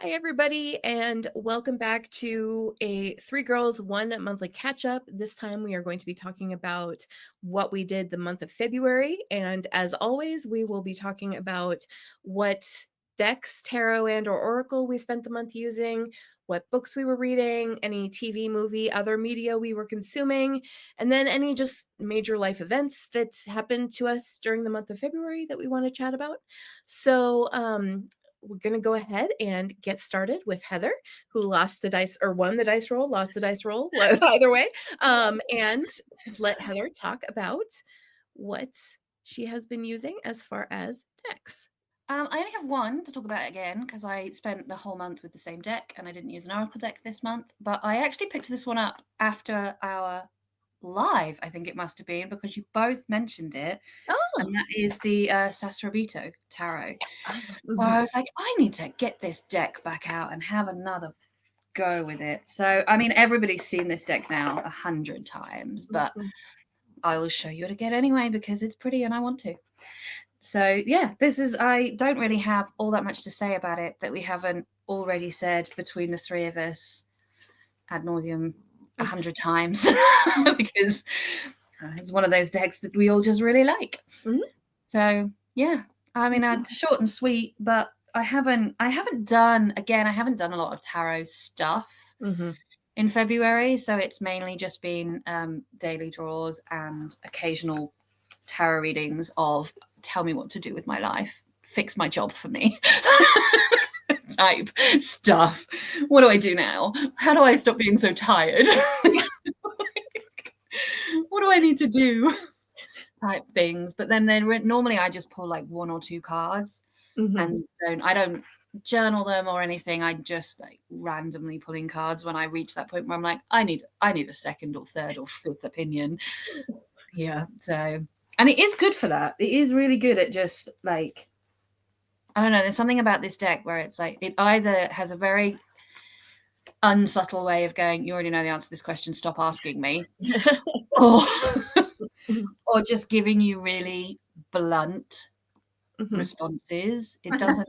Hi, everybody, and welcome back to a Three Girls, One Monthly Catch Up. This time we are going to be talking about what we did the month of February. And as always, we will be talking about what decks, tarot, and/or oracle we spent the month using, what books we were reading, any TV, movie, other media we were consuming, and then any just major life events that happened to us during the month of February that we want to chat about. So, we're going to go ahead and get started with Heather, who lost the dice or won the dice roll, lost the dice roll, either way. And let Heather talk about what she has been using as far as decks. I only have one to talk about again because I spent the whole month with the same deck and I didn't use an Oracle deck this month. But I actually picked this one up after our live, I think it must have been, because you both mentioned it. Oh, And that is the Sasrabito Tarot. So mhm, I was like, I need to get this deck back out and have another go with it. So, I mean, everybody's seen this deck now 100 times, but mhm. I will show you it again anyway because it's pretty and I want to. So yeah, I don't really have all that much to say about it that we haven't already said between the three of us ad nauseum 100 times because it's one of those decks that we all just really like. Mhm, So yeah, I mean, mhm, short and sweet, but I haven't done a lot of tarot stuff mhm. in February, so it's mainly just been daily draws and occasional tarot readings of tell me what to do with my life, fix my job for me type stuff. What do I do now? How do I stop being so tired? What do I need to do? Type things. But then normally I just pull like one or two cards Mhm. and I don't journal them or anything. I just like randomly pulling cards when I reach that point where I'm like, I need a second or third or fifth opinion. Yeah. So and it is good for that. It is really good at just like I don't know, there's something about this deck where it's like it either has a very unsubtle way of going, you already know the answer to this question, stop asking me. Or or just giving you really blunt Mhm. responses. It doesn't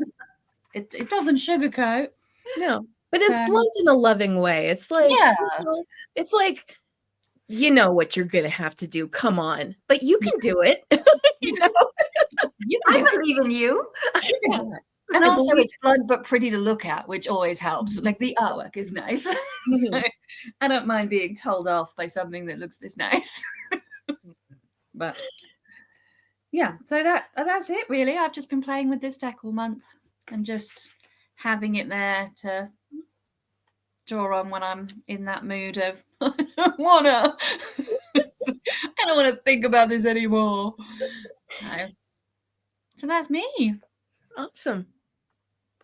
sugarcoat. No, but it's So blunt in a loving way. It's like, yeah. it's like, you know what you're gonna have to do. Come on, but you Yeah. can do it. You know? You can I do believe in you. it. Yeah. And I also believe. it's blunt but pretty to look at, which always helps. Mhm, Like the artwork is nice. So mhm. I don't mind being told off by something that looks this nice. But yeah, so that's it really. I've just been playing with this deck all month and just having it there to draw on when I'm in that mood of I don't wanna I don't wanna think about this anymore. So, so that's me. Awesome.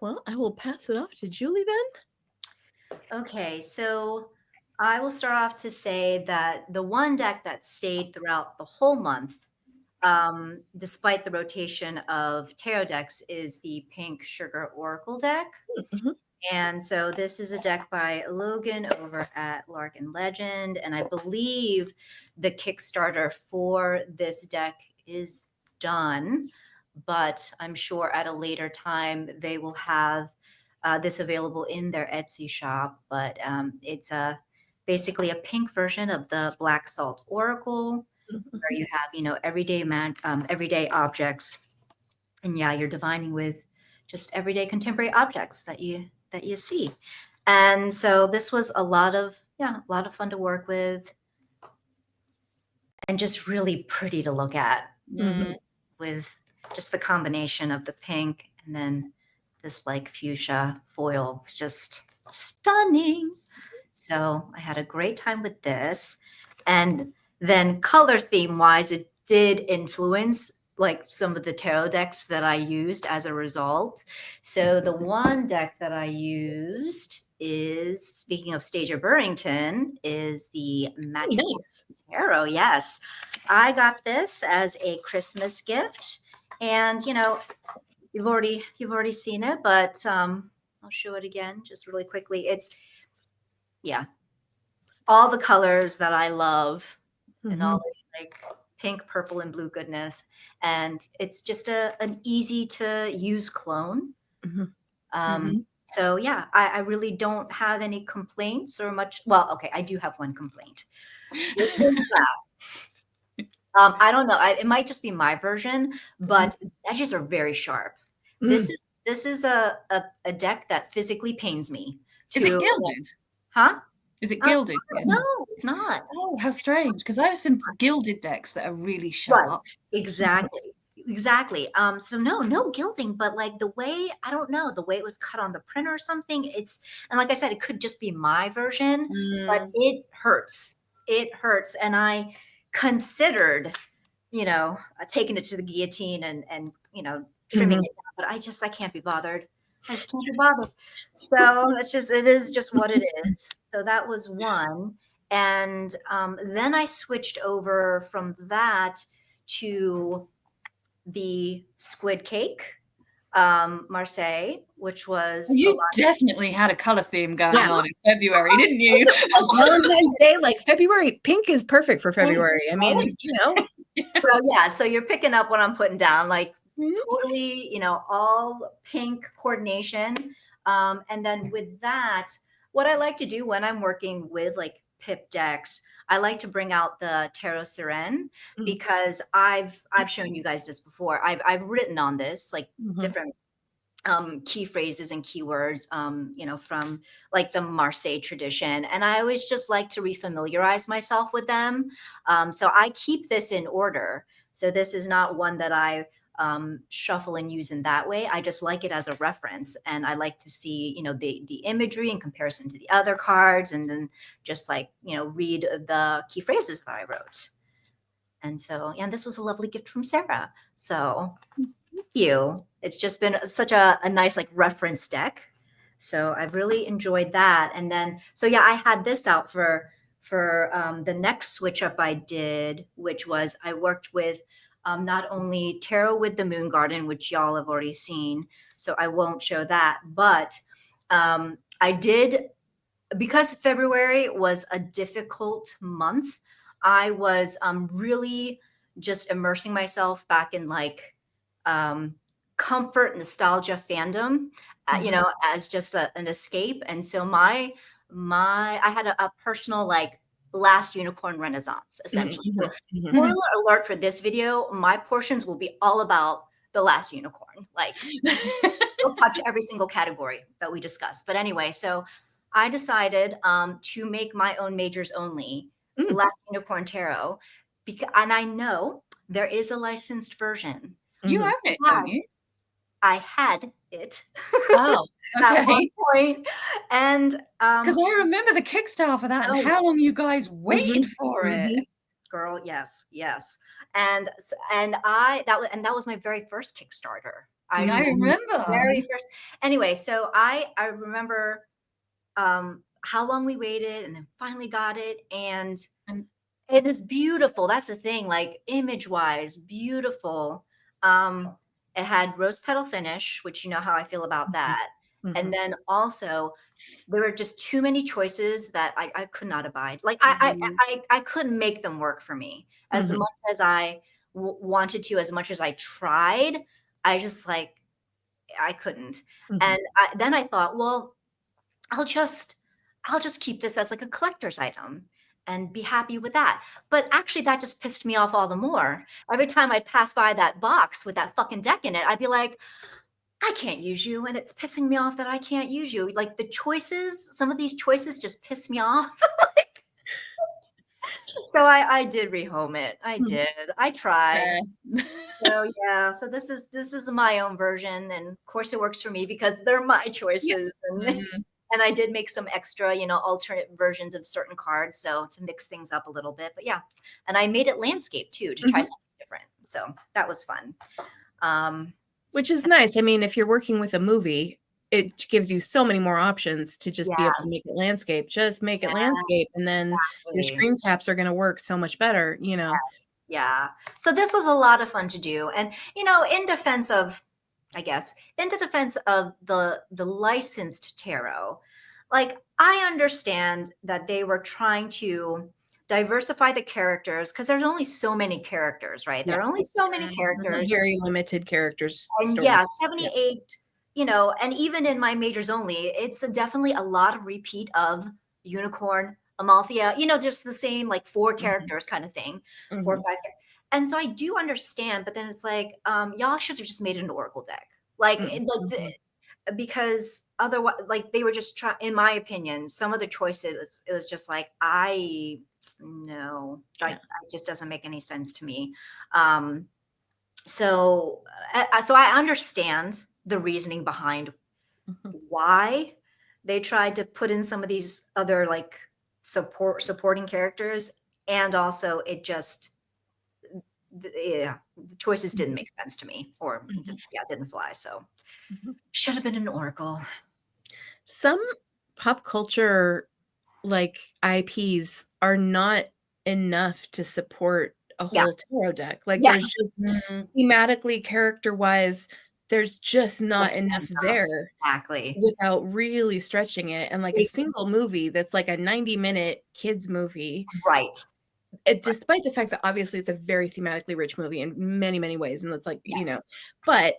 Well, I will pass it off to Julie then. Okay, so I will start off to say that the one deck that stayed throughout the whole month, despite the rotation of tarot decks, is the Pink Sugar Oracle deck. Mhm. And so this is a deck by Logan over at Larkin Legend. And I believe the Kickstarter for this deck is done, but I'm sure at a later time they will have this available in their Etsy shop. But it's basically a pink version of the Black Salt Oracle, where Mhm. you have, everyday objects. And yeah, you're divining with just everyday contemporary objects that you see. And so this was a lot of fun to work with and just really pretty to look at Mhm. with just the combination of the pink and then this like fuchsia foil. It's just stunning. So I had a great time with this. And then color theme wise, it did influence like some of the tarot decks that I used as a result. So the one deck that I used is, speaking of Stager Burrington, is the Oh, Magic nice. Tarot. Yes, I got this as a Christmas gift, and you've already seen it, but I'll show it again just really quickly. It's yeah, all the colors that I love and all Mhm. this like pink, purple, and blue goodness. And it's just an easy to use clone. Mhm. Um, Mhm. So yeah, I really don't have any complaints or much. Well, okay, I do have one complaint, which is I don't know. It might just be my version, Mhm. but edges are very sharp. Mm. This is a deck that physically pains me Is it to, gilded? huh? Is it Uh, gilded, the no, edges? it's not. Oh, how strange! Because I have some gilded decks that are really Right. sharp. Exactly. Exactly. So no gilding, but like the way, I don't know, the way it was cut on the printer or something, and like I said, it could just be my version, but Mm. it hurts. It hurts. And I considered, taking it to the guillotine and trimming Mhm. it down, but I can't be bothered. I just can't be bothered. So it is just what it is. So that was one. And then I switched over from that to the squid cake, Marseille, which was a You lot. definitely had a color theme going Yeah. on in February, didn't you? Valentine's Day, like February, pink is perfect for Thank February. I mean, you. Yeah. So yeah, so you're picking up what I'm putting down, like Mhm. totally, all pink coordination. And then with that, what I like to do when I'm working with like pip decks, I like to bring out the Tarot Siren Mhm. because I've shown you guys this before. I've written on this like Mhm. different key phrases and keywords, from like the Marseille tradition. And I always just like to refamiliarize myself with them. So I keep this in order. So this is not one that I shuffle and use in that way. I just like it as a reference. And I like to see, the imagery in comparison to the other cards and then just like, read the key phrases that I wrote. And so, yeah, this was a lovely gift from Sarah. So thank you. It's just been such a nice like reference deck. So I've really enjoyed that. And then so yeah, I had this out for the next switch up I did, which was I worked with not only Tarot with the Moon Garden, which y'all have already seen, so I won't show that, but I did, because February was a difficult month. I was really just immersing myself back in like um, comfort, nostalgia, fandom, Mhm. as just an escape. And so I had a personal like last unicorn renaissance Mhm. essentially. So Mhm. Mhm. spoiler alert for this video, my portions will be all about the last unicorn. Like we'll touch every single category that we discussed. But anyway, so I decided to make my own majors only Mm. Last Unicorn Tarot, and I know there is a licensed version. You Mhm. own it, Yeah, don't you? I had it Oh, at one okay. point, and Because I remember the Kickstarter for that and oh, how long you guys waited Mhm. for it. Mhm. girl, yes, yes, and that was my very first Kickstarter. I Yeah, I remember Mhm. remember. very first. Anyway, so I remember how long we waited and then finally got it. And And it is beautiful. That's the thing, like image wise, beautiful. It had rose petal finish, which you know how I feel about Mhm. that. And Mhm. then also there were just too many choices that I could not abide. Like Mhm. I couldn't make them work for me as Mhm. much as I wanted to, as much as I tried. I just like I couldn't. Mhm. And then I thought, well, I'll just I'll just keep this as like a collector's item and be happy with that. But actually that just pissed me off all the more. Every time I'd pass by that box with that fucking deck in it, I'd be like, I can't use you. And it's pissing me off that I can't use you. Like the choices, some of these choices just piss me off. So I did rehome it. I Mhm. did. I tried. Fair. So yeah, so this is my own version, and of course it works for me because they're my Yeah. choices, and Mhm. and I did make some extra, alternate versions of certain cards, so to mix things up a little bit. But yeah, and I made it landscape too to try Mhm. something different. So that was fun. Um, Which is nice. I mean, if you're working with a movie, it gives you so many more options to just be able to yes, make it landscape. Just make it yeah, landscape, and then your exactly. screen caps are gonna work so much better, you know? Yeah. So this was a lot of fun to do. And in defense of I guess in the defense of the licensed tarot, like I understand that they were trying to diversify the characters because there's only so many characters, right? Yeah. There are only so many Mhm. characters. Very limited characters And story. yeah, Yeah. 78 you know, and even in my majors only, it's definitely a lot of repeat of unicorn, Amalthea, you know, just the same like four Mhm, characters kind of thing, four or mhm, five. And so I do understand, but then it's like, y'all should have just made it an Oracle deck. Like, mm, mhm. because otherwise, like they were just trying, in my opinion, some of the choices, it was just like, no, Yeah. it just doesn't make any sense to me. Um, so I understand the reasoning behind Mhm, why they tried to put in some of these other like supporting characters, and also it just yeah, the choices didn't mhm, make sense to me, or mhm, just yeah, didn't fly. So mhm. should have been an oracle. Some pop culture, like, IPs are not enough to support a Yeah, whole tarot deck. Like, yeah, there's just Mm, thematically, character-wise, there's just not wasn't enough enough. there Exactly. without really stretching it, and, like, a single movie that's like a 90-minute kids movie, Right. Right. despite the fact that obviously it's a very thematically rich movie in many, many ways, and it's like, Yes. but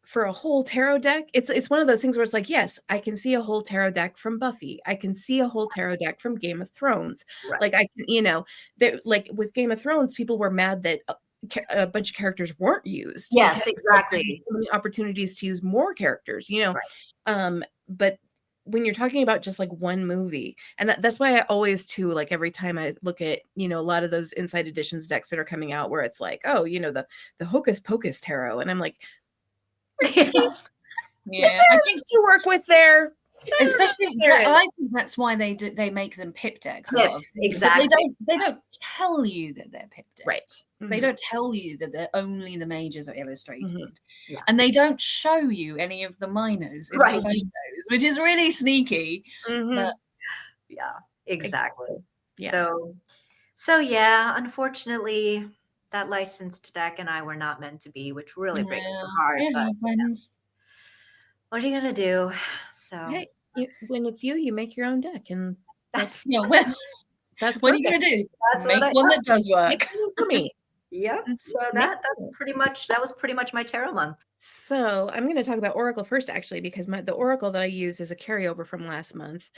for a whole tarot deck, it's one of those things where it's like, yes, I can see a whole tarot deck from Buffy. I can see a whole tarot deck from Game of Thrones. Like, Right. I can, there, like with Game of Thrones, people were mad that a bunch of characters weren't used because Yes, like there were exactly. so many opportunities to use more characters. Right. But when you're talking about just like one movie, and that's why I always too, like every time I look at, a lot of those inside editions decks that are coming out where it's like, oh, the Hocus Pocus tarot. And I'm like, really? Yes. Is yeah, I there think enough to work with there? I don't know especially if there that is. I think that's why they make them pip decks a lot of Yes, times, but they exactly. don't tell you that they're pip Right. decks. They Mhm, don't tell you that they're only the majors are mhm, illustrated, Yeah. and they don't show you any of the minors in the Right. photos, which is really sneaky. But mhm. Yeah, exactly. Exactly. Yeah. So yeah, unfortunately, that licensed deck and I were not meant to be, which really breaks yeah, my heart. it But happens. what are you gonna do? So Hey, when it's you, you make your own deck, and that's that's Yeah, well, that's what are you perfect. gonna do? that's what Make I one that does Make work. one for me. yep. Mhm. So Make that's one. that was pretty much my tarot month. So I'm going to talk about Oracle first, actually, because the Oracle that I use is a carryover from last month,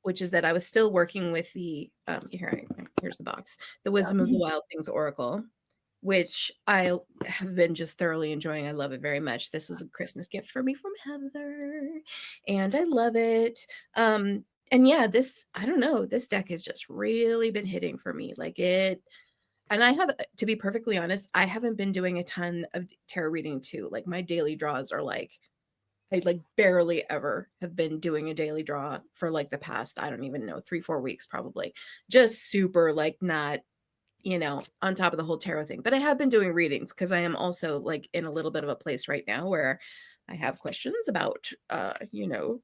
which is that I was still working with here's the box, the Yeah. Wisdom of the Wild Things Oracle, which I have been just thoroughly enjoying. I love it very much. This was a Christmas gift for me from Heather, and I love it. And yeah, I don't know, this deck has just really been hitting for me. Like it, and I have, to be perfectly honest, I haven't been doing a ton of tarot reading too. Like my daily draws are like, I like barely ever have been doing a daily draw for like the past, I don't even know, 3, 4 weeks probably. Just super like not, on top of the whole tarot thing. But I have been doing readings because I am also like in a little bit of a place right now where I have questions about,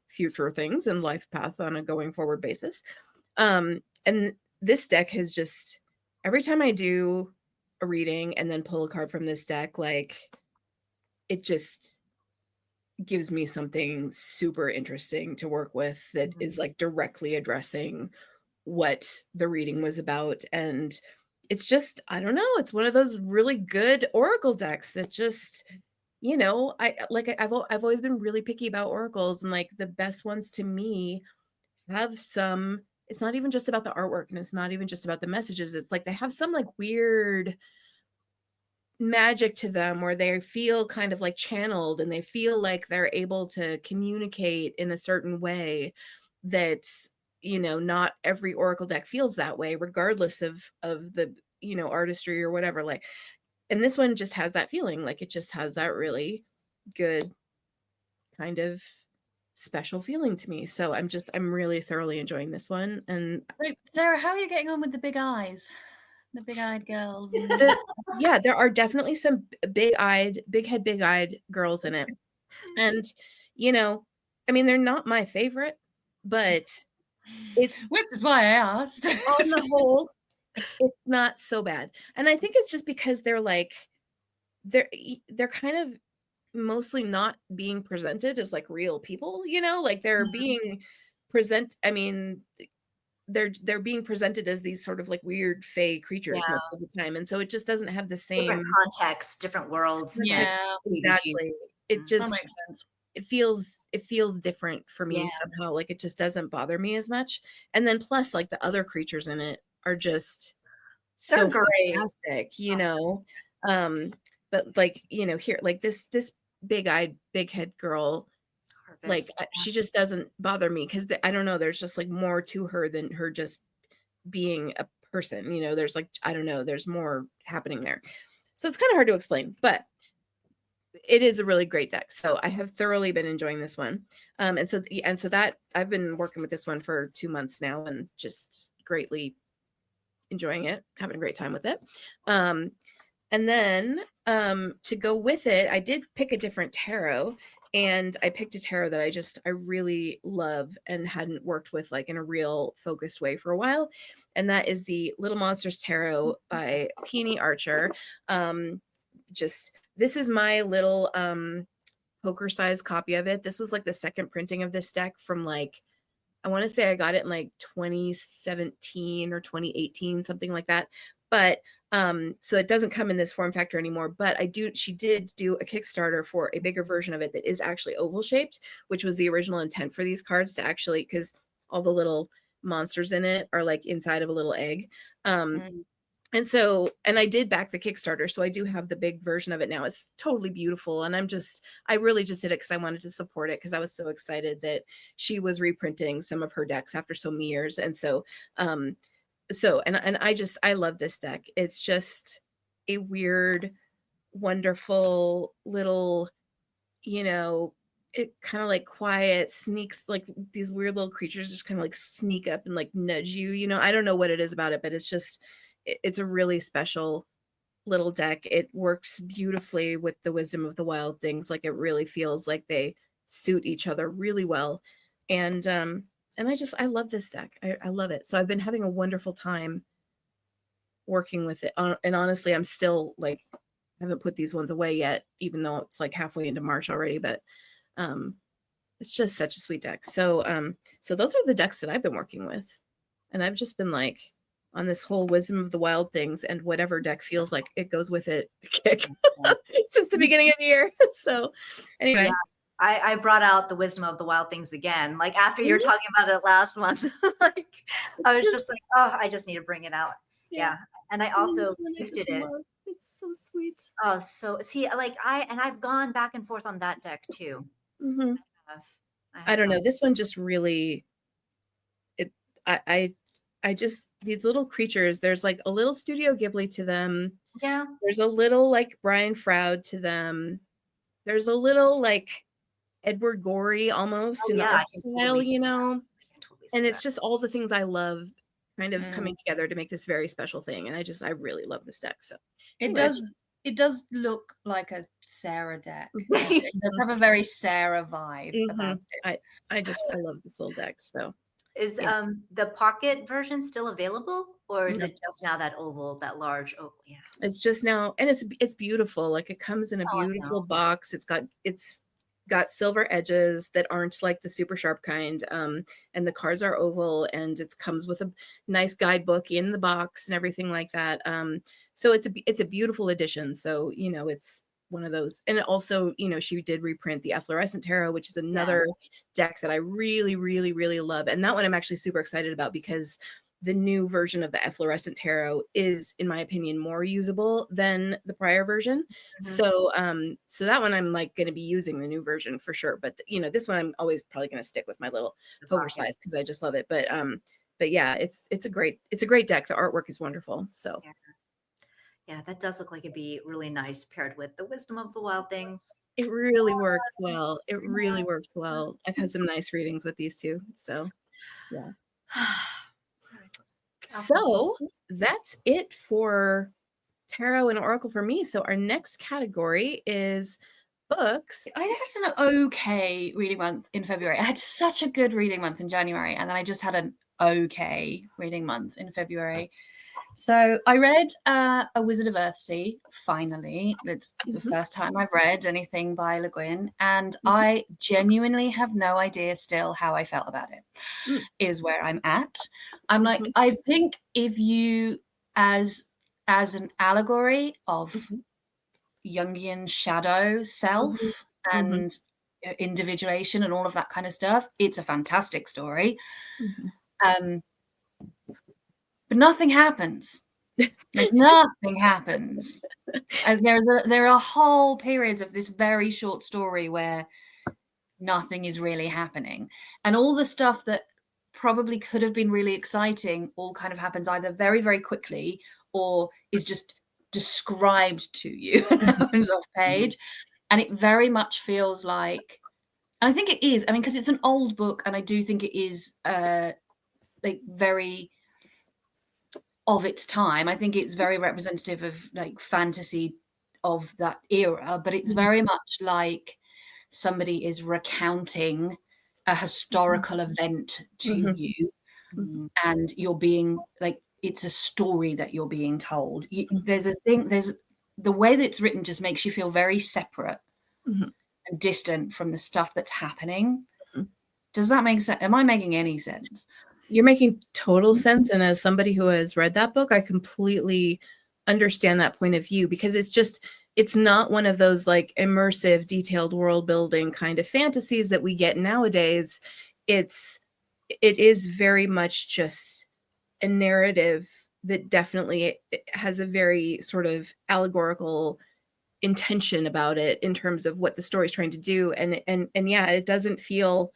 future things and life path on a going forward basis. And this deck has just, every time I do a reading and then pull a card from this deck, like it just gives me something super interesting to work with that Mhm. is like directly addressing what the reading was about. And it's just, I don't know, it's one of those really good oracle decks that just, I've always been really picky about oracles, and like the best ones to me have some, it's not even just about the artwork and it's not even just about the messages. It's like they have some like weird magic to them where they feel kind of like channeled, and they feel like they're able to communicate in a certain way that's, not every oracle deck feels that way regardless of the, artistry or whatever. Like, and this one just has that feeling, like it just has that really good kind of special feeling to me. So I'm really thoroughly enjoying this one. And So, Sarah, how are you getting on with the big eyes? The big-eyed girls and the yeah, there are definitely some big-eyed, big head, big-eyed girls in it. And, you know, I mean, they're not my favorite, but it's, which is why I asked. on the whole, it's not so bad. And I think it's just because they're like, they're kind of mostly not being presented as like real people, like they're being I mean, they're being presented as these sort of like weird fey creatures Yeah. most of the time. And so it just doesn't have the Different same contexts, different worlds to context. Yeah, read into. Exactly. It Mhm. that just makes sense. it feels different for Yeah, me somehow. Like it just doesn't bother me as much. And then plus like the other creatures in it are just they're so great. fantastic, Oh, um, but like, here, like this big-eyed, big-head girl, like harvest. she just doesn't bother me because I don't know, there's just like more to her than her just being a person, there's like, I don't know, there's more happening there. So it's kind of hard to explain, but it is a really great deck. So I have thoroughly been enjoying this one. And so that I've been working with this one for 2 months now and just greatly enjoying it, having a great time with it. And then to go with it, I did pick a different tarot, and I picked a tarot that I really love and hadn't worked with like in a real focused way for a while. And that is the Little Monsters Tarot by Peony Archer. Just this is my little poker size copy of it. This was like the second printing of this deck from like I want to say I got it in like 2017 or 2018, something like that. But so it doesn't come in this form factor anymore. But she did do a Kickstarter for a bigger version of it that is actually oval shaped, which was the original intent for these cards to actually, because all the little monsters in it are like inside of a little egg. Um, Mm. and I did back the Kickstarter, so I do have the big version of it now. It's totally beautiful, and I really just did it because I wanted to support it because I was so excited that she was reprinting some of her decks after so many years. And I love this deck. It's just a weird, wonderful little, you know, it kind of like quiet sneaks, like these weird little creatures just kind of like sneak up and like nudge you. I don't know what it is about it, but it's a really special little deck. It works beautifully with the Wisdom of the Wild things. Like it really feels like they suit each other really well. And I love this deck. I love it. So I've been having a wonderful time working with it. And honestly, I'm still like, I haven't put these ones away yet, even though it's like halfway into March already. But um, it's just such a sweet deck. So those are the decks that I've been working with. And I've just been like on this whole Wisdom of the Wild things, and whatever deck feels like it goes with it kick since the beginning of the year. So Yeah, anyway. I brought out the Wisdom of the Wild things again. Like after you were Mhm. talking about it last month, like I was just Just like, oh, I just need to bring it out. yeah. Yeah, and I And also this one I gifted just it. love. It's so sweet. Oh, so see, like I've gone back and forth on that deck too. Hmm. Have, I I have don't gone. know. This one just really it I just these little creatures, there's like a little Studio Ghibli to them. Yeah. There's a little like Brian Froud to them. There's a little like Edward Gorey almost Oh in the yeah, art I can style, totally see that. I can totally and see it's that. just all the things I love kind of Mm. coming together to make this very special thing. And I really love this deck. So It anyways. does. It does look like a Sarah deck. Mhm. It does have a very Sarah vibe about Mhm. it. I love this little deck. So Is yeah. the pocket version still available, or is No, it just now that oval, that large oval? Yeah. it's just now, and it's beautiful. Like it comes in a Oh, I beautiful know. box. It's got silver edges that aren't like the super sharp kind. And the cards are oval, and it comes with a nice guidebook in the box and everything like that. So it's a beautiful addition. So it's one of those. And it also, she did reprint the Efflorescent Tarot, which is Yeah. another deck that I really, really, really love. And that one I'm actually super excited about because the new version of the Efflorescent Tarot is, in my opinion, more usable than the prior version. Mhm. So that one I'm like going to be using the new version for sure. But this one I'm always probably going to stick with my little The poker pocket. size because I just love it. But yeah, it's a great deck. The artwork is wonderful. So Yeah. Yeah, that does look like it'd be really nice paired with the Wisdom of the Wild things. it really works well. It really Yeah. works well. I've had some nice readings with these two. So yeah. All right. So that's it for tarot and oracle for me. So our next category is books. I had an okay reading month in February. I had such a good reading month in January, and then I just had an okay reading month in February. So I read A Wizard of Earthsea, finally. It's the Mhm, first time I've read anything by Le Guin, and mhm, I genuinely have no idea still how I felt about it, mm, is where I'm at. I'm like, mhm, I think if you, as an allegory of mhm, Jungian shadow mhm, self mhm, and individuation and all of that kind of stuff. It's a fantastic story. Mhm. But nothing happens. Like, nothing happens. And there are whole periods of this very short story where nothing is really happening. And all the stuff that probably could have been really exciting all kind of happens either very, very quickly or is just described to you and happens off page. And it very much feels like, and I think it is, I mean, because it's an old book, and I do think it is like very of its time. I think it's very representative of like fantasy of that era, but it's very much like somebody is recounting a historical event to you, and you're being like, it's a story that you're being told. There's the way that it's written just makes you feel very separate and distant from the stuff that's happening. Does that make sense? Am I making any sense? You're making total sense, and as somebody who has read that book, I completely understand that point of view, because it's not one of those like immersive, detailed world building kind of fantasies that we get nowadays. It is very much just a narrative that definitely has a very sort of allegorical intention about it in terms of what the story's trying to do. And yeah, it doesn't feel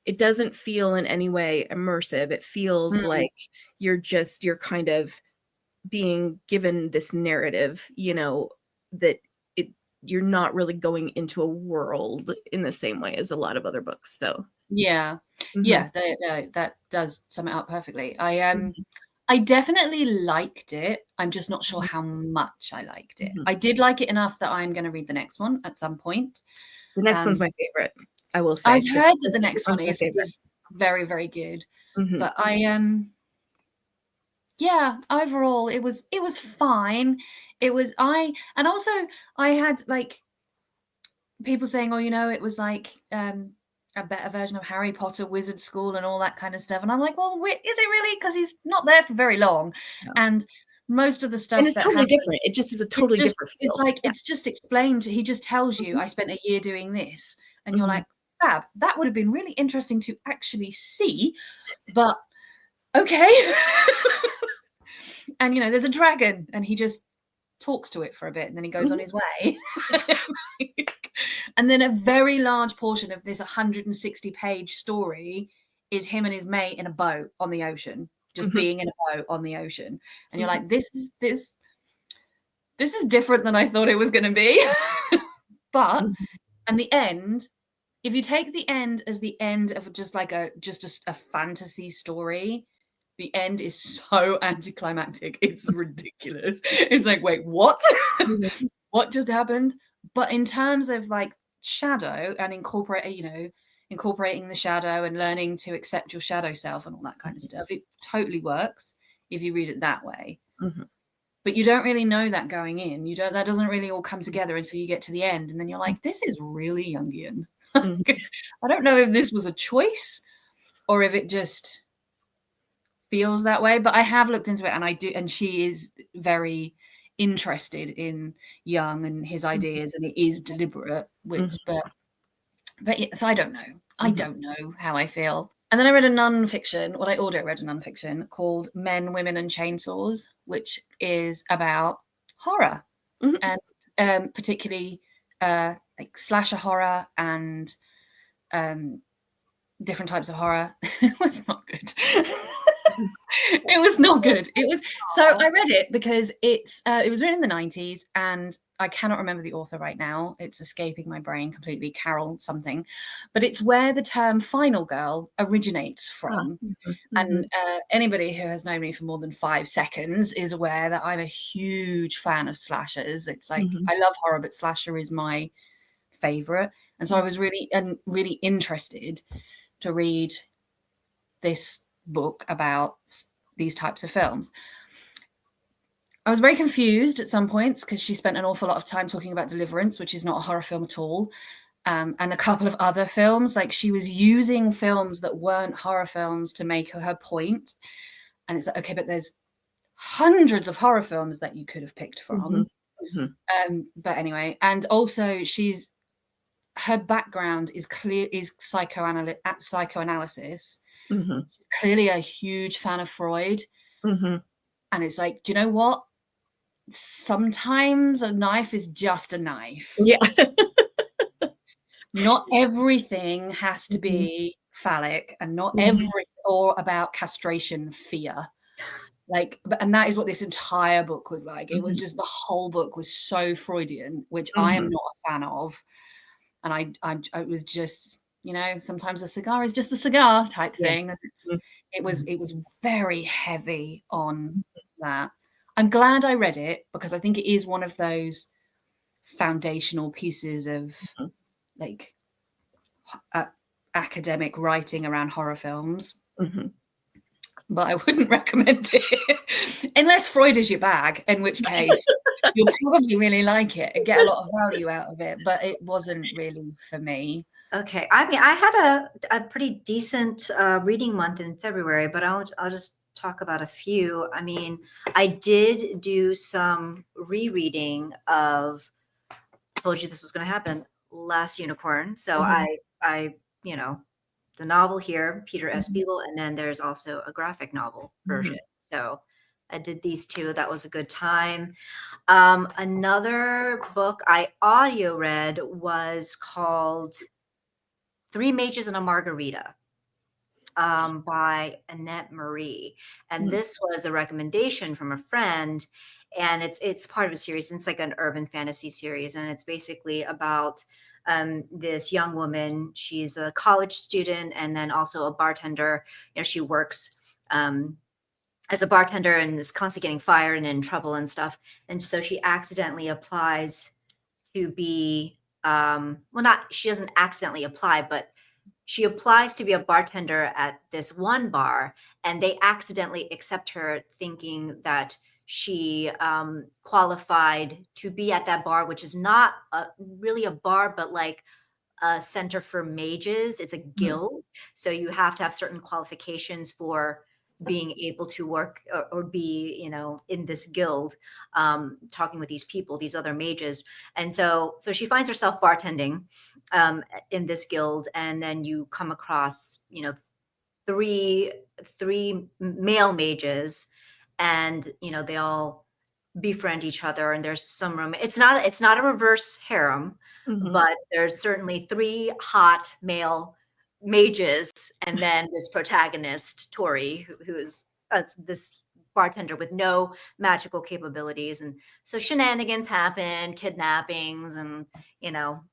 in any way immersive. It feels like you're kind of being given this narrative, that you're not really going into a world in the same way as a lot of other books. So yeah, that does sum it up perfectly. I definitely liked it. I'm just not sure how much I liked it. I did like it enough that I'm going to read the next one at some point. The next one's my favorite, I will say. I've heard that the next one my favorite. is very, very good. But yeah, overall it was fine. And also I had like people saying, oh, it was like a better version of Harry Potter Wizard School and all that kind of stuff. And I'm like, well, is it really? Because he's not there for very long. No. And most of the stuff and it's totally different. It just is a totally different feel. It's like, it's just explained. He just tells you, I spent a year doing this. And you're like, fab, that would have been really interesting to actually see. But okay. And, there's a dragon and he just talks to it for a bit and then he goes on his way. And then a very large portion of this 160-page story is him and his mate in a boat on the ocean, just being in a boat on the ocean. And you're like, this is different than I thought it was going to be. But and the end, if you take the end as the end of just a fantasy story, the end is so anticlimactic. It's ridiculous. It's like, wait, what? What just happened? But in terms of like shadow and incorporating the shadow and learning to accept your shadow self and all that kind of stuff, it totally works if you read it that way. But you don't really know that going in. That doesn't really all come together until you get to the end, and then you're like, this is really Jungian. I don't know if this was a choice or if it just feels that way, but I have looked into it, and I do, and she is very interested in Jung and his ideas, and it is deliberate, but yeah, so I don't know. I don't know how I feel. And then I read a non-fiction, what I also read a non-fiction called Men, Women and Chainsaws, which is about horror, and particularly like slasher horror and different types of horror. It was not good. It was not good. So I read it because it was written in the 90s, and I cannot remember the author right now. It's escaping my brain completely. Carol something, but it's where the term final girl originates from. And anybody who has known me for more than 5 seconds is aware that I'm a huge fan of slashers. It's like, I love horror, but slasher is my favorite. And so I was really interested to read this book about these types of films. I was very confused at some points because she spent an awful lot of time talking about Deliverance, which is not a horror film at all, and a couple of other films. Like, she was using films that weren't horror films to make her point. And it's like, okay, but there's hundreds of horror films that you could have picked from. But anyway, and also she's her background is psychoanalysis. Mhm. She's clearly a huge fan of Freud. Mhm. And it's like, do you know what? Sometimes a knife is just a knife. Yeah. Not everything has to Mhm. be phallic, and not Mhm. everything or about castration fear. Like, and that is what this entire book was like. It was Mhm. just, the whole book was so Freudian, which I am Mhm. not a fan of. And I was just, sometimes a cigar is just a cigar type Yeah. thing. And Mhm. it was very heavy on that. I'm glad I read it, because I think it is one of those foundational pieces of Mhm. like academic writing around horror films. Mhm. But I wouldn't recommend it unless Freud is your bag, in which case you'll probably really like it and get a lot of value out of it. But it wasn't really for me. Okay. I mean, I had a pretty decent reading month in February, but I'll just talk about a few. I mean, I did do some rereading of Told You This Was Going to Happen, Last Unicorn. So Mhm. I, you know, the novel here, Peter S. Mhm. Beagle, and then there's also a graphic novel version. Mhm. So I did these two. That was a good time. Another book I audio read was called Three Mages and a Margarita, by Annette Marie. And Mhm. this was a recommendation from a friend. And it's part of a series. It's like an urban fantasy series. And it's basically about this young woman. She's a college student and then also a bartender. She works as a bartender and is constantly getting fired and in trouble and stuff. And so she accidentally applies to be, well, not, she doesn't accidentally apply, but she applies to be a bartender at this one bar, and they accidentally accept her thinking that she qualified to be at that bar, which is not really a bar, but like a center for mages. It's a Mhm. guild. So you have to have certain qualifications for being able to work or be, in this guild, talking with these people, these other mages. And so she finds herself bartending in this guild. And then you come across, three, three male mages, and, they all befriend each other, and there's some room. It's not a reverse harem, Mhm. but there's certainly three hot male mages, and then this protagonist Tori, who's this bartender with no magical capabilities. And so shenanigans happen, kidnappings, and you know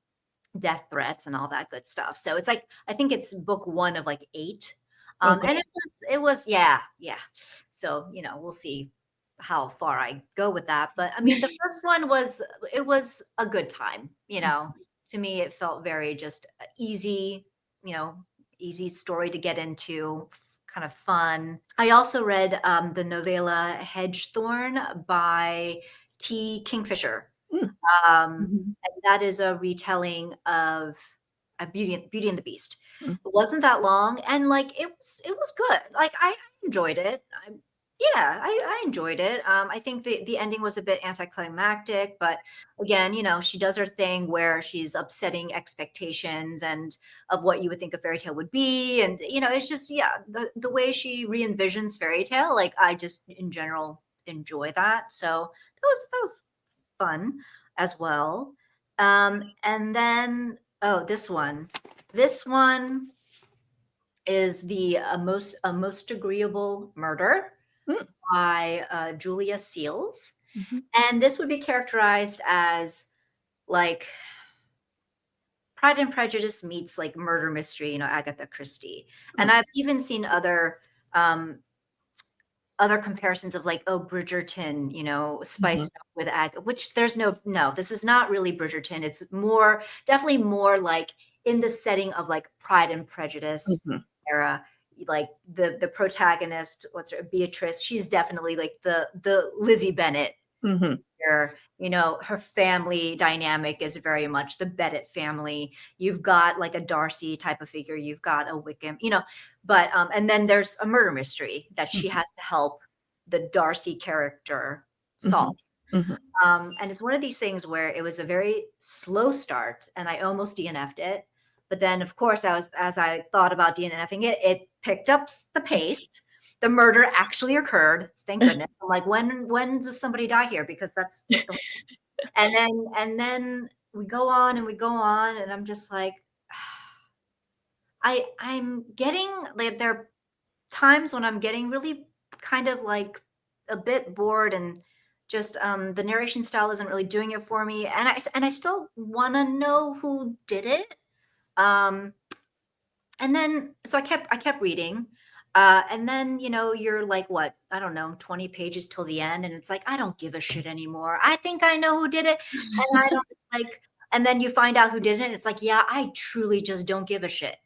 death threats and all that good stuff. So it's like, I think it's book one of like eight. Okay. And it was yeah, yeah. So, we'll see how far I go with that. But I mean, the first one it was a good time. To me, it felt very just easy, you know, easy story to get into, kind of fun. I also read the novella Hedgethorn by T. Kingfisher. Mm. Mhm. And that is a retelling of a Beauty and the Beast. Mm. It wasn't that long, and like it was good. Like I enjoyed it. Yeah, I enjoyed it. I think the ending was a bit anticlimactic, but again, she does her thing where she's upsetting expectations and of what you would think a fairy tale would be, and it's just, yeah, the way she re-envisions fairy tale. Like I just in general enjoy that. So that was fun as well. And then, oh, this one. This one is the most agreeable murder Mm. by Julia Seals, Mhm. and this would be characterized as like Pride and Prejudice meets like murder mystery, Agatha Christie. And Mm. I've even seen other comparisons of like, oh, Bridgerton, Mhm. spiced up with which there's no, this is not really Bridgerton. It's definitely more like in the setting of like Pride and Prejudice Mhm. era. Like the protagonist, what's her, Beatrice, she's definitely like the Lizzie Bennet Mhm. here. Her family dynamic is very much the Bennet family. You've got like a Darcy type of figure, you've got a Wickham, but and then there's a murder mystery that she Mhm. has to help the Darcy character solve. Mhm. Mhm. And it's one of these things where it was a very slow start and I almost DNF'd it. But then, of course, as I thought about DNFing it, it picked up the pace. The murder actually occurred. Thank goodness. I'm like, when does somebody die here? Because that's what the and then we go on and we go on, and I'm just like, I'm getting like there are times when I'm getting really kind of like a bit bored and just the narration style isn't really doing it for me, and I still want to know who did it. Um, and then so I kept reading. And then you're like, what, I don't know, 20 pages till the end, and it's like, I don't give a shit anymore. I think I know who did it, and I don't like. And then you find out who did it, and it's like, yeah, I truly just don't give a shit.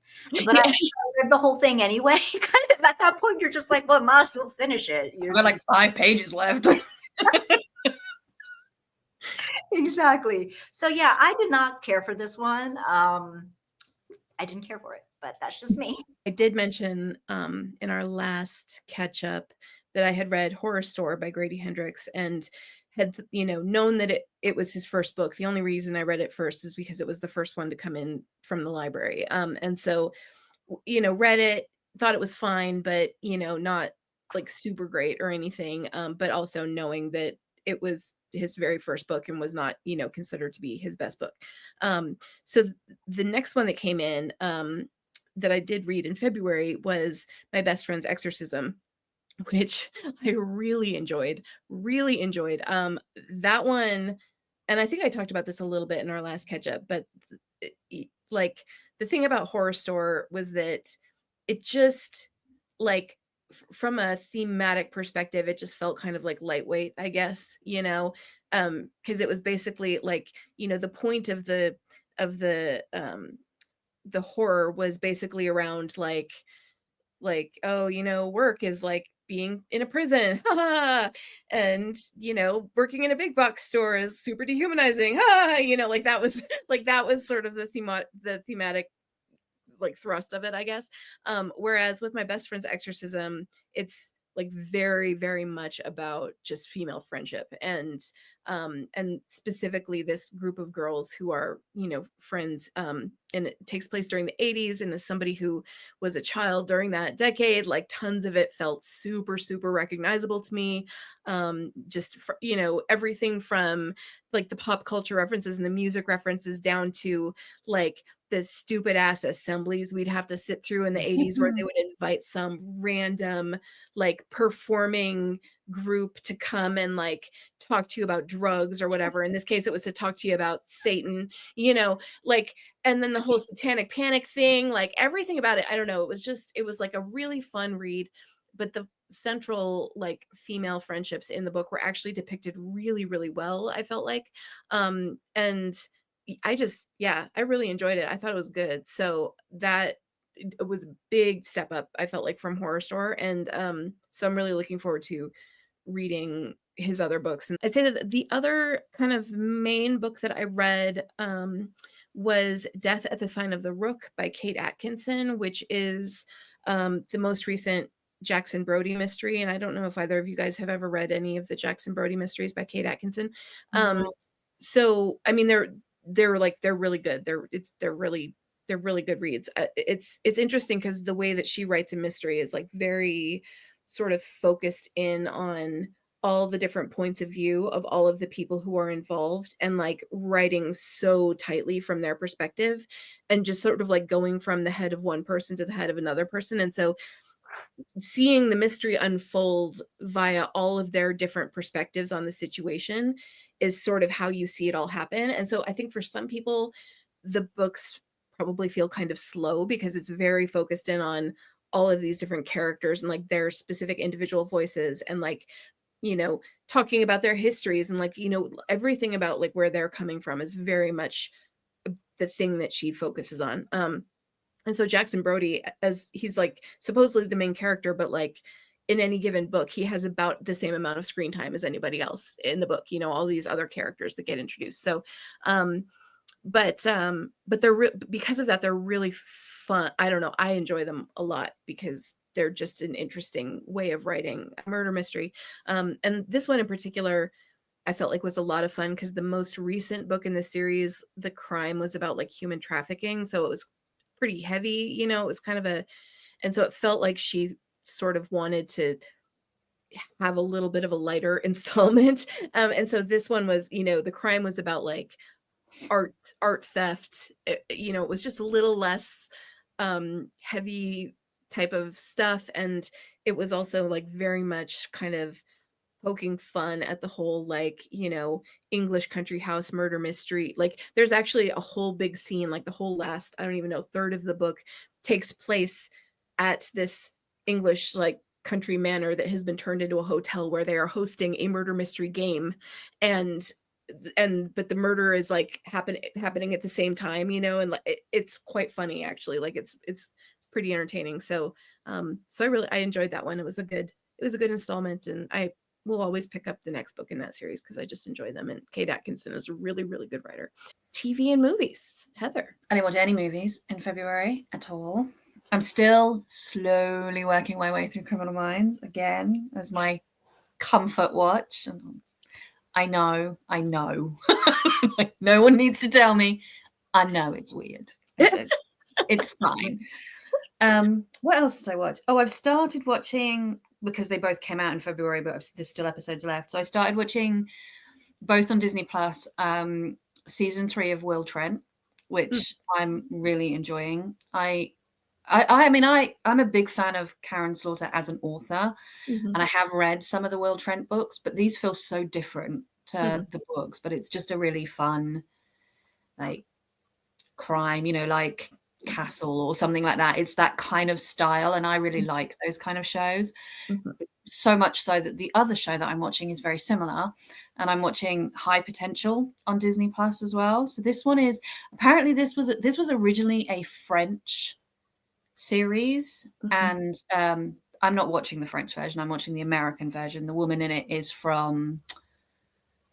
But I Yeah. read the whole thing anyway. Kind of at that point, you're just like, well, might as well finish it. I've You're got like just 5 pages left. exactly. So yeah, I did not care for this one. I didn't care for it, but that's just me. I did mention in our last catch up that I had read Horror Store by Grady Hendrix and had known that it was his first book. The only reason I read it first is because it was the first one to come in from the library. And so read it, thought it was fine, but not like super great or anything. But also knowing that it was his very first book and was not considered to be his best book. So the next one that came in that I did read in February was My Best Friend's Exorcism, which I really enjoyed, really enjoyed. That one, and I think I talked about this a little bit in our last catch up, but like the thing about Horror Store was that it just like from a thematic perspective, it just felt kind of like lightweight, I guess, because it was basically like, the point of the horror was basically around oh, work is like being in a prison. And working in a big box store is super dehumanizing. Like that was like that was sort of the thematic like thrust of it, I guess. Whereas with My Best Friend's Exorcism, it's like very, very much about just female friendship and specifically this group of girls who are, friends. And it takes place during the 80s. And as somebody who was a child during that decade, like tons of it felt super, super recognizable to me. Everything from like the pop culture references and the music references down to like the stupid ass assemblies we'd have to sit through in the 80s where they would invite some random like performing group to come and like talk to you about drugs or whatever. In this case, it was to talk to you about Satan, like, and then the whole satanic panic thing, like everything about it. I don't know. It was like a really fun read, but the central like female friendships in the book were actually depicted really, really well, I felt like. And I really enjoyed it. I thought it was good. So that it was a big step up, I felt like, from Horror Store. And so I'm really looking forward to reading his other books. And I'd say that the other kind of main book that I read was Death at the Sign of the Rook by Kate Atkinson, which is the most recent Jackson Brody mystery. And I don't know if either of you guys have ever read any of the Jackson Brody mysteries by Kate Atkinson. Um, No. so I mean they're really good. They're really good reads. It's interesting because the way that she writes a mystery is like very sort of focused in on all the different points of view of all of the people who are involved and like writing so tightly from their perspective and just sort of like going from the head of one person to the head of another person. And so seeing the mystery unfold via all of their different perspectives on the situation is sort of how you see it all happen. And so I think for some people, the books probably feel kind of slow because it's very focused in on all of these different characters and like their specific individual voices and like, talking about their histories and like, everything about like where they're coming from is very much the thing that she focuses on. And so Jackson Brody, as he's like supposedly the main character, but like in any given book, he has about the same amount of screen time as anybody else in the book, all these other characters that get introduced. So, but because of that, they're really fun. I don't know. I enjoy them a lot because they're just an interesting way of writing a murder mystery. And this one in particular, I felt like was a lot of fun because the most recent book in the series, the crime was about like human trafficking. So it was pretty heavy, it was kind of and so it felt like she sort of wanted to have a little bit of a lighter installment. And so this one was, the crime was about like art art theft. It was just a little less heavy type of stuff. And it was also like very much kind of poking fun at the whole like English country house murder mystery. Like there's actually a whole big scene, like the whole last, I don't even know, third of the book takes place at this English like country manor that has been turned into a hotel where they are hosting a murder mystery game. And but the murder is like happening at the same time, and like it's quite funny actually. Like it's pretty entertaining. So I enjoyed that one. It was a good installment, and I will always pick up the next book in that series because I just enjoy them. And Kate Atkinson is a really, really good writer. TV and movies. Heather. I didn't watch any movies in February at all. I'm still slowly working my way through Criminal Minds again as my comfort watch. And I know. Like, no one needs to tell me. I know it's weird. It's fine. What else did I watch? Oh, I've started watching, because they both came out in February, but there's still episodes left. So I started watching both on Disney Plus, season 3 of Will Trent, which I'm really enjoying. I'm a big fan of Karen Slaughter as an author, and I have read some of the Will Trent books, but these feel so different to the books. But it's just a really fun, like, crime, like Castle or something like that. It's that kind of style, and I really like those kind of shows. So much so that the other show that I'm watching is very similar, and I'm watching High Potential on Disney Plus as well. So this one is apparently this was originally a French series, and I'm not watching the French version. I'm watching the American version. The woman in it is from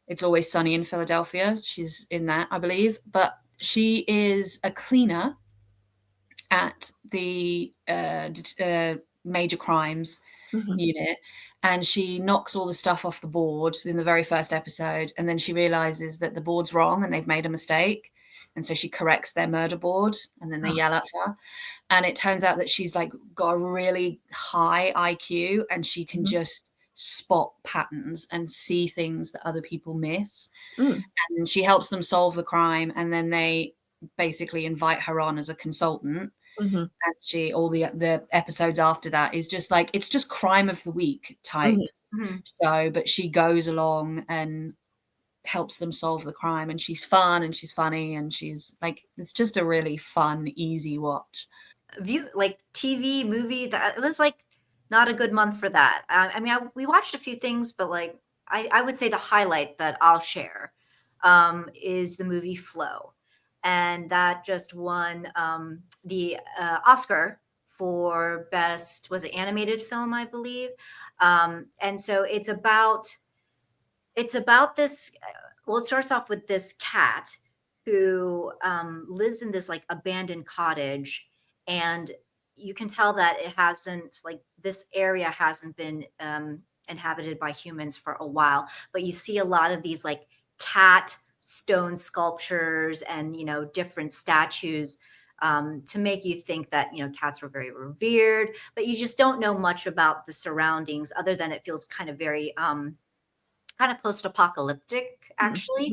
It's Always Sunny in Philadelphia. She's in that, I believe, but she is a cleaner at the major crimes unit, and she knocks all the stuff off the board in the very first episode, and then she realizes that the board's wrong and they've made a mistake, and so she corrects their murder board, and then they yell at her, and it turns out that she's like got a really high IQ, and she can just spot patterns and see things that other people miss. And she helps them solve the crime, and then they basically invite her on as a consultant. And all the episodes after that is just like, it's just crime of the week type show, but she goes along and helps them solve the crime, and she's fun and she's funny, and she's like, it's just a really fun, easy watch. Like TV movie, that it was like not a good month for that. We watched a few things, but like I would say the highlight that I'll share is the movie Flow, and that just won the Oscar for best, was it animated film, I believe. And so it's about this. Well, it starts off with this cat who lives in this like abandoned cottage, and you can tell that it hasn't, like, this area hasn't been inhabited by humans for a while. But you see a lot of these like cat stone sculptures and different statues, to make you think that cats were very revered, but you just don't know much about the surroundings other than it feels kind of very kind of post-apocalyptic, actually.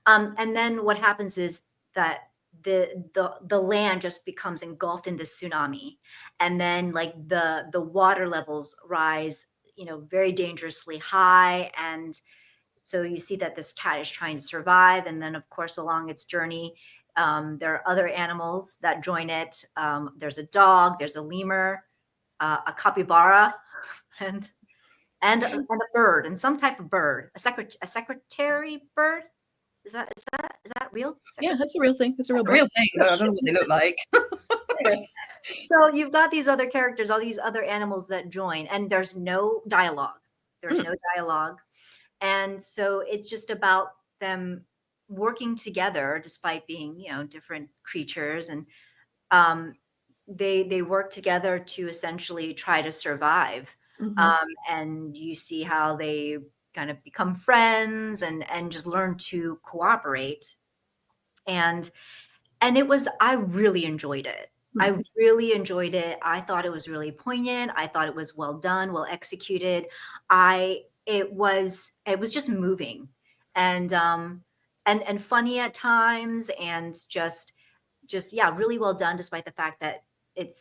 And then what happens is that the land just becomes engulfed in the tsunami, and then like the water levels rise, very dangerously high. And so you see that this cat is trying to survive, and then of course along its journey, there are other animals that join it. There's a dog, there's a lemur, a capybara, and and a bird, and some type of bird, a secretary bird. Is that real? Yeah, that's a real thing. That's a real The bird. real thing, but I don't know what they look like. So you've got these other characters, all these other animals that join, and there's no dialogue. There's no dialogue. And so it's just about them working together despite being, different creatures. And um, they work together to essentially try to survive. And you see how they kind of become friends and just learn to cooperate. And I really enjoyed it. Hmm. I really enjoyed it. I thought it was really poignant. I thought it was well done, well executed. It was just moving and funny at times, and just yeah, really well done, despite the fact that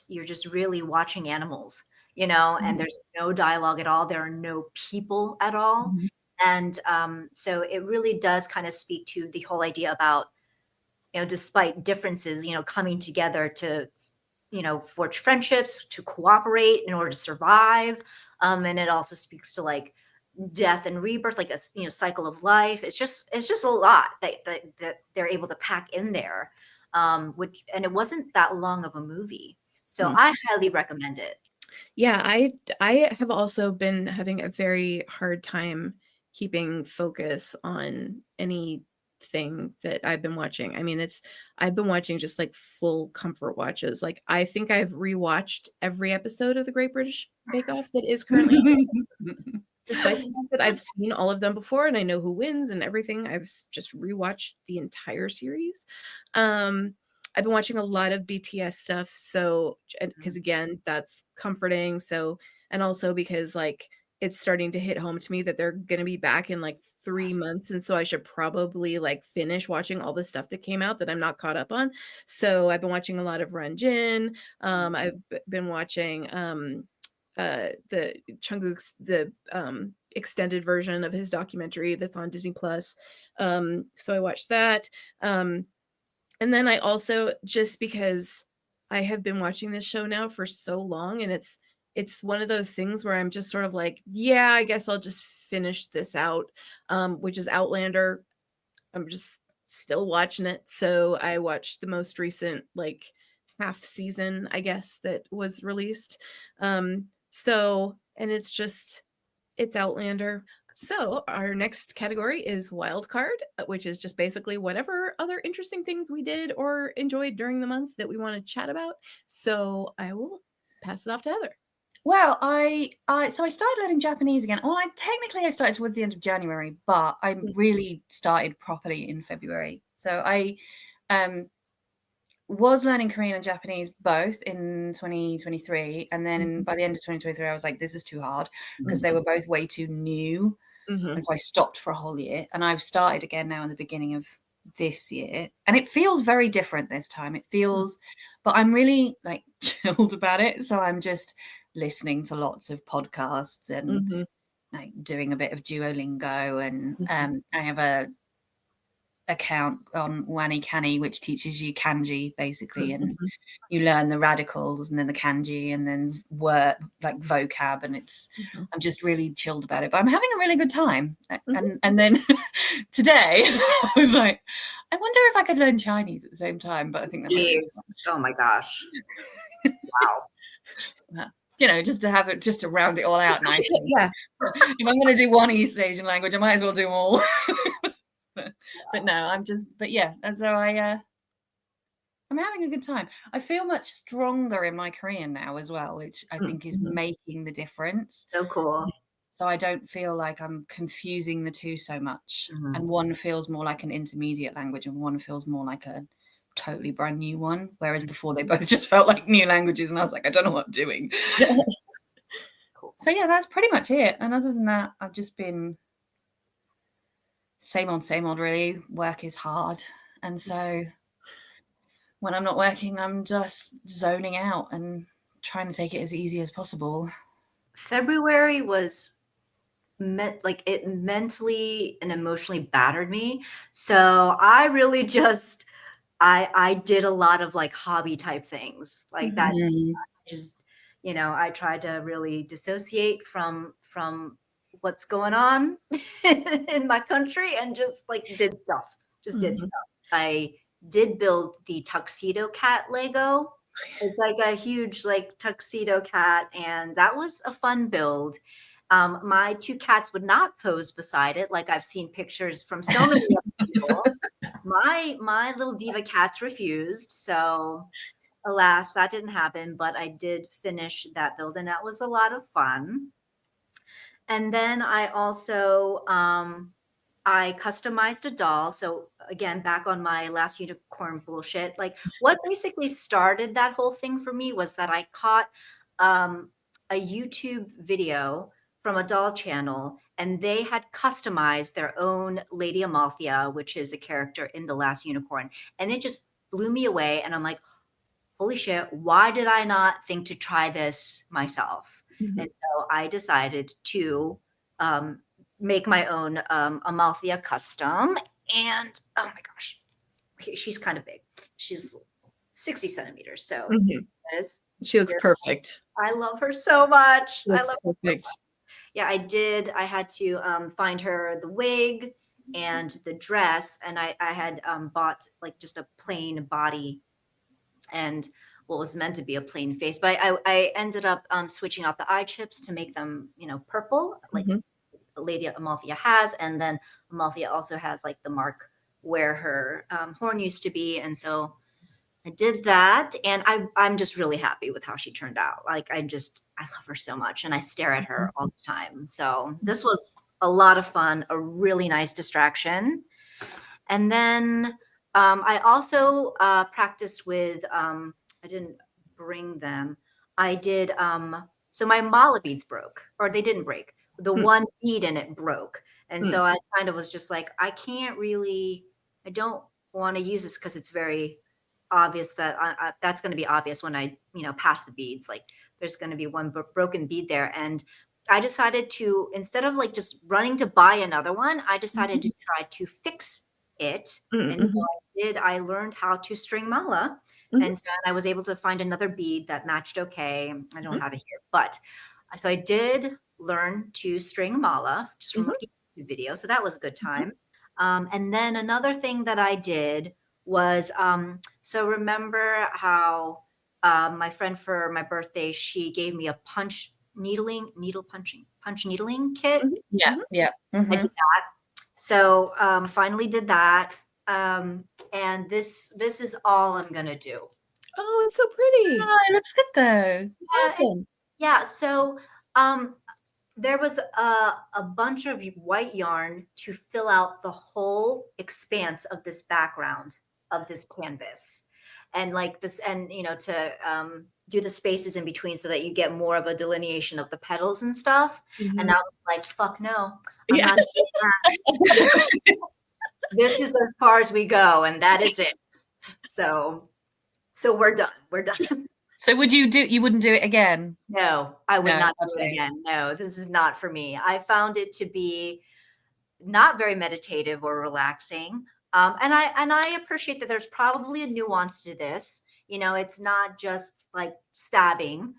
you're just really watching animals, and there's no dialogue at all. There are no people at all. Hmm. And so it really does kind of speak to the whole idea about, despite differences, coming together to, forge friendships, to cooperate in order to survive. And it also speaks to like death and rebirth, like a cycle of life. It's just a lot that they're able to pack in there. And it wasn't that long of a movie, so Hmm. I highly recommend it. Yeah, I have also been having a very hard time keeping focus on anything that I've been watching. I mean, I've been watching just like full comfort watches. Like I think I've rewatched every episode of the Great British Bake Off that is currently on, despite the fact that I've seen all of them before and I know who wins and everything. Just rewatched the entire series. Um, I've been watching a lot of BTS stuff, so because again, that's comforting. So, and also because like it's starting to hit home to me that they're gonna be back in like 3 months, and so I should probably like finish watching all the stuff that came out that I'm not caught up on. So I've been watching a lot of Renjin. Been watching the Jungkook's extended version of his documentary that's on Disney Plus. So I watched that. And then I also, just because I have been watching this show now for so long, and it's one of those things where I'm just sort of like, yeah, I guess I'll just finish this out, which is Outlander. I'm just still watching it. So I watched the most recent like half season, I guess, that was released. So, and it's Outlander. So our next category is wild card, which is just basically whatever other interesting things we did or enjoyed during the month that we want to chat about. So I will pass it off to Heather. Well, so I started learning Japanese again. Well, I started towards the end of January, but I really started properly in February. So I was learning Korean and Japanese both in 2023, and then by the end of 2023, I was like, this is too hard because they were both way too new, Mm-hmm. and so I stopped for a whole year, and I've started again now in the beginning of this year, and it feels very different this time. It feels, but I'm really like chilled about it. So I'm just listening to lots of podcasts and Mm-hmm. like doing a bit of Duolingo, and Mm-hmm. I have a account on Wani Canny which teaches you kanji basically, and Mm-hmm. you learn the radicals and then the kanji and then word like vocab, and I'm just really chilled about it, but I'm having a really good time. And then today I was like, I wonder if I could learn Chinese at the same time, but I think that might be Jeez. Oh my gosh. Wow. just to have it, just to round it all out nicely. Yeah. If I'm going to do one East Asian language, I might as well do them all. But no, but yeah, and so I'm having a good time. I feel much stronger in my Korean now as well, which I think is making the difference. So cool. So I don't feel like I'm confusing the two so much. Mhm. And one feels more like an intermediate language and one feels more like a totally brand new one. Whereas before they both just felt like new languages and I was like, I don't know what I'm doing. Cool. So yeah, that's pretty much it. And other than that, I've just been same old really. Work is hard. And so when I'm not working, I'm just zoning out and trying to take it as easy as possible. February was it mentally and emotionally battered me. So I really I did a lot of like hobby type things like that. Just, I tried to really dissociate from what's going on in my country and just like did stuff. Just did stuff. I did build the tuxedo cat Lego. It's like a huge like tuxedo cat, and that was a fun build. My two cats would not pose beside it, like I've seen pictures from so many other people. My little diva cats refused, so alas, that didn't happen. But I did finish that build, and that was a lot of fun. And then I also I customized a doll. So again, back on my last unicorn bullshit. Like what basically started that whole thing for me was that I caught um, a YouTube video from a doll channel, and they had customized their own Lady Amalthea, which is a character in The Last Unicorn, and it just blew me away. And I'm like, holy shit, why did I not think to try this myself? Mhm. And so I decided to um, make my own Amalthea custom. And oh my gosh, she's kind of big. She's 60 centimeters. So Mhm. is She looks here. perfect. I love her so much. She I looks love her so much. perfect. Yeah, I did. I had to find her the wig and the dress, and I had bought like just a plain body and what was meant to be a plain face. But I ended up switching out the eye chips to make them, purple, like Mhm. Lady Amalthea has. And then Amalthea also has like the mark where her horn used to be. And so I did that. And I'm just really happy with how she turned out. Like, I love her so much. And I stare at her all the time. So this was a lot of fun, a really nice distraction. And then I also practiced with, I didn't bring them. I did, so my mala beads broke, or they didn't break. The Mm, one bead in it broke. And mm, so I kind of was just like, I don't want to use this because it's very obvious that that's going to be obvious when I, pass the beads. Like there's going to be one broken bead there. And I decided to, instead of like just running to buy another one, I decided mhm, to try to fix it. mm, And so mhm, I learned how to string mala. mhm, And so I was able to find another bead that matched okay. I don't mhm, have it here, but so I did learn to string mala just from mhm, looking at YouTube video. So that was a good time. And then another thing that I did was so remember how my friend for my birthday, she gave me a punch needling kit. mhm, Yeah, mhm. yeah. I did that. So finally did that. And this is all I'm gonna do. Oh, it's so pretty. Oh, it looks good though. It's Yeah, awesome. yeah. So um, there was a bunch of white yarn to fill out the whole expanse of this background of this canvas. And like this, and to do the spaces in between so that you get more of a delineation of the petals and stuff. And I Mhm. was like, fuck no, I'm Yeah. not doing that. This is as far as we go, and that is it. So we're done. We're done. So you wouldn't do it again? No, I would No, not do it okay. again. No, this is not for me. I found it to be not very meditative or relaxing. And I appreciate that there's probably a nuance to this. It's not just like stabbing.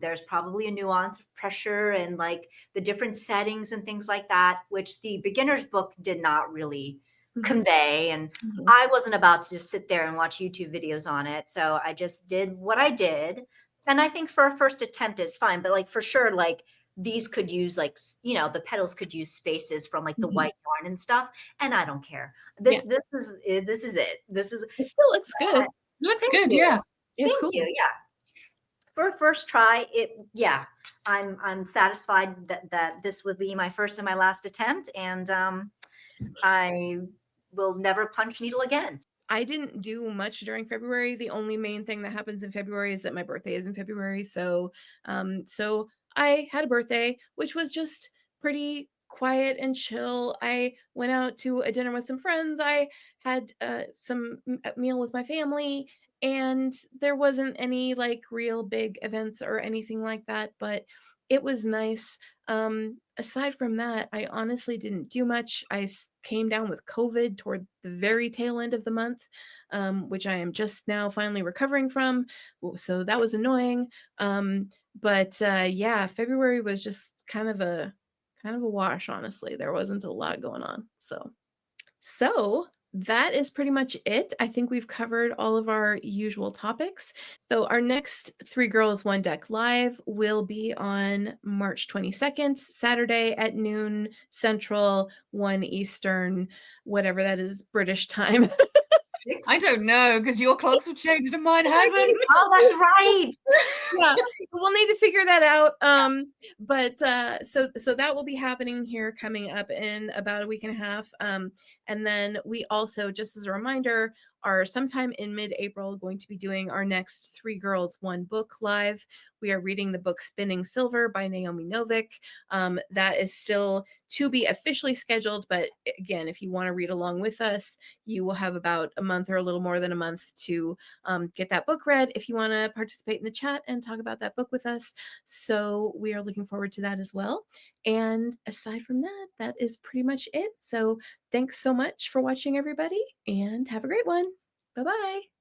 There's probably a nuance of pressure and like the different settings and things like that, which the beginner's book did not really Mhm, convey. And mhm. I wasn't about to just sit there and watch YouTube videos on it. So I just did what I did. And I think for a first attempt, it's fine. But like for sure, like these could use like the petals could use spaces from like the Mhm. white yarn and stuff, and I don't care. Yeah. This is it. This is It still looks good. It looks Thank good, you. yeah. It's Thank you. cool. Yeah. For a first try, yeah, I'm satisfied that this would be my first and my last attempt, and I will never punch needle again. I didn't do much during February. The only main thing that happens in February is that my birthday is in February. So I had a birthday, which was just pretty quiet and chill. I went out to a dinner with some friends. I had a meal with my family, and there wasn't any like real big events or anything like that. But it was nice. Aside from that, I honestly didn't do much. Came down with COVID toward the very tail end of the month, which I am just now finally recovering from. So that was annoying. But yeah, February was just kind of a wash, honestly. There wasn't a lot going on. So that is pretty much it. I think we've covered all of our usual topics. So our next Three Girls One Deck Live will be on March 22nd, Saturday at noon Central, 1 Eastern, whatever that is, British time. I fixed? don't know because your clocks have changed and mine hasn't. Oh, that's right. Yeah, so we'll need to figure that out. But so that will be happening here coming up in about a week and a half. And then we also, just as a reminder, are sometime in mid-April going to be doing our next Three Girls One Book live. We are reading the book Spinning Silver by Naomi Novik. That is still to be officially scheduled, but again, if you want to read along with us, you will have about a month or a little more than a month to get that book read if you want to participate in the chat and talk about that book with us. So we are looking forward to that as well. And aside from that, that is pretty much it. So thanks so much for watching, everybody, and have a great one. Bye bye.